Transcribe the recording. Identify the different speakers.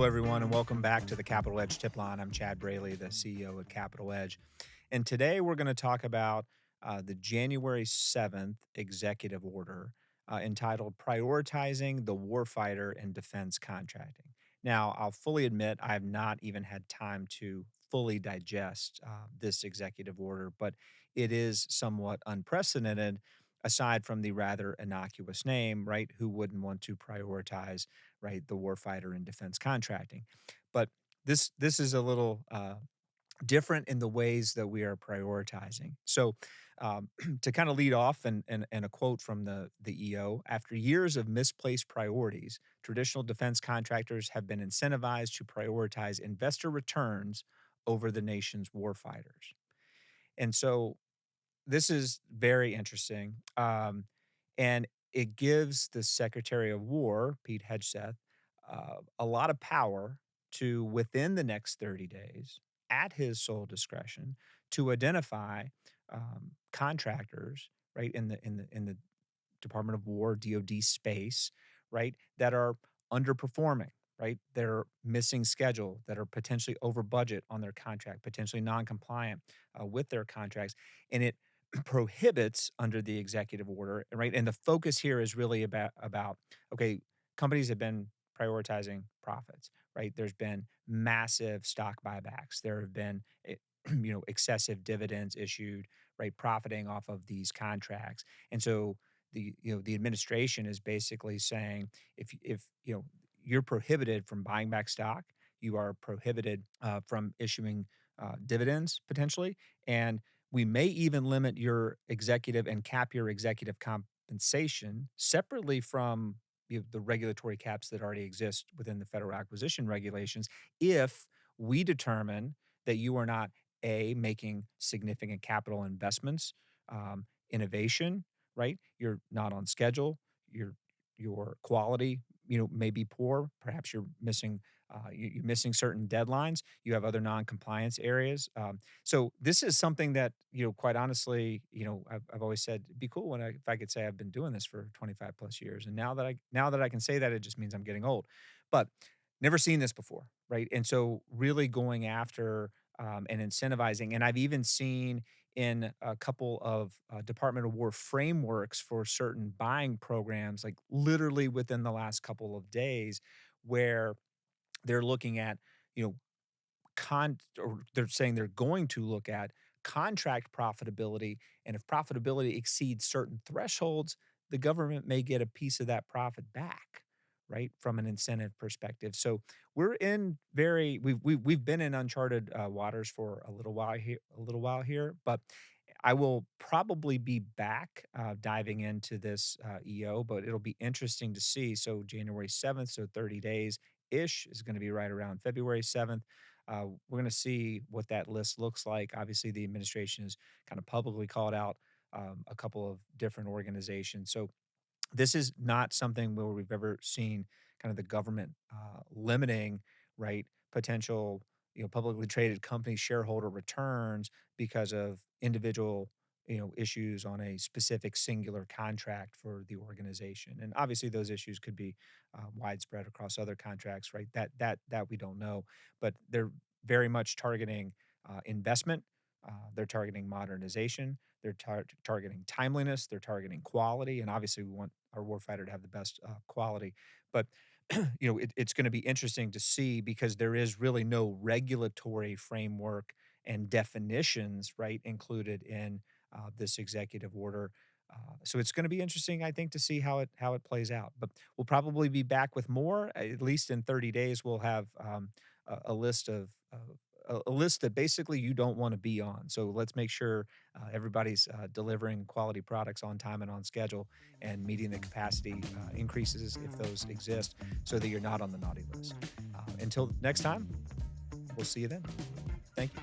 Speaker 1: everyone, and welcome back to the Capital Edge Tip Line. I'm Chad Braley, the CEO at Capital Edge. And today we're going to talk about the January 7th executive order entitled Prioritizing the Warfighter in Defense Contracting. Now, I'll fully admit I have not even had time to fully digest this executive order, but it is somewhat unprecedented aside from the rather innocuous name, right? Who wouldn't want to prioritize, right, the warfighter in defense contracting? But this is a little different in the ways that we are prioritizing. So, to kind of lead off, and a quote from the EO: after years of misplaced priorities, traditional defense contractors have been incentivized to prioritize investor returns over the nation's warfighters. And so this is very interesting. And it gives the Secretary of War, Pete Hegseth, a lot of power to, within the next 30 days, at his sole discretion, to identify contractors, right, in the Department of War, DoD space, right, that are underperforming, right? They're missing schedule, that are potentially over budget on their contract, potentially non-compliant with their contracts, and it prohibits under the executive order, right? And the focus here is really about okay, companies have been prioritizing profits, right? There's been massive stock buybacks. There have been excessive dividends issued, right, profiting off of these contracts. And so the administration is basically saying if you're prohibited from buying back stock, you are prohibited from issuing dividends potentially, and we may even limit your executive and cap your executive compensation separately from the regulatory caps that already exist within the federal acquisition regulations if we determine that you are not making significant capital investments, innovation, right? You're not on schedule. Your quality, may be poor. Perhaps you're missing you're missing certain deadlines. You have other non-compliance areas. So this is something that quite honestly, I've always said it'd be cool if I could say I've been doing this for 25 plus years, and now that I can say that, it just means I'm getting old. But never seen this before, right? And so really going after and incentivizing, and I've even seen in a couple of Department of War frameworks for certain buying programs, like literally within the last couple of days, where they're looking at, you know, or they're saying they're going to look at contract profitability. And if profitability exceeds certain thresholds, the government may get a piece of that profit back, right, from an incentive perspective. So we've been in uncharted waters for a little while here, but I will probably be back diving into this EO, but it'll be interesting to see. So January 7th, so 30 days ish, is going to be right around February 7th. We're going to see what that list looks like. Obviously, the administration has kind of publicly called out a couple of different organizations. So this is not something where we've ever seen kind of the government limiting, right, potential publicly traded company shareholder returns because of individual issues on a specific singular contract for the organization. And obviously those issues could be widespread across other contracts, right? That we don't know, but they're very much targeting investment. They're targeting modernization. They're targeting timeliness. They're targeting quality, and obviously, we want our warfighter to have the best quality. But it's going to be interesting to see because there is really no regulatory framework and definitions, right, included in this executive order. So it's going to be interesting, I think, to see how it plays out. But we'll probably be back with more. At least in 30 days, we'll have a list of a list that basically you don't want to be on. So let's make sure everybody's delivering quality products on time and on schedule and meeting the capacity increases if those exist so that you're not on the naughty list. Until next time, we'll see you then. Thank you.